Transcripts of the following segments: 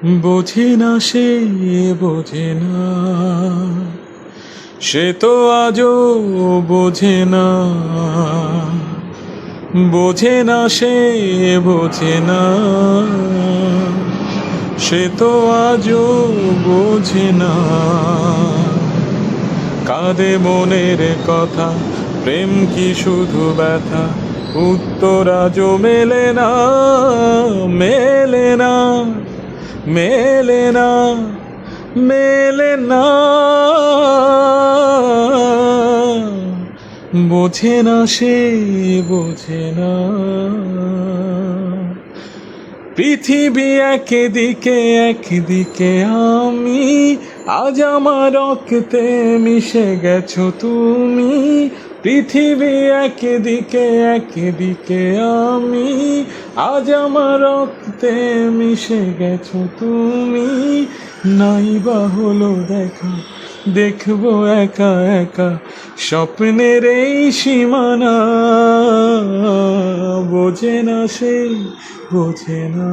বোঝে না সে, বোঝে না, সে তো আজও বোঝে না, বোঝে না সে, বোঝে না, সে তো আজও বোঝে না। কাঁদে মনের কথা, প্রেম কি শুধু ব্যথা, উত্তর আজও মেলে না, মেলে না, মেলে না, মেলে না। বোঝে না সে, বোঝে না। পৃথিবী একদিকে, একদিকে আমি, আজ আমার রক্তে মিশে গেছো তুমি। পৃথিবী একদিকে, একদিকে আমি, আজ আমার রক্তে মিশে গেছো তুমি। নাই বা হলো দেখা, দেখবো একা একা স্বপ্নের এই সীমানা। বোঝে না সে, বোঝে না,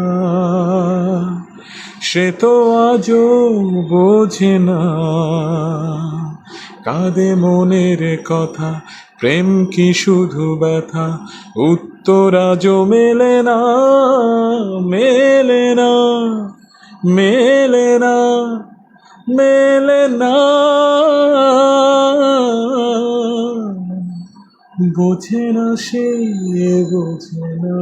সে তো আজও বোঝে না। কাঁদে মনের কথা, প্রেম কি শুধু ব্যথা, উত্তর আজও মেলে না, মেলে না, মেলে না, মেলে না। বোঝে না সে, বোঝে না।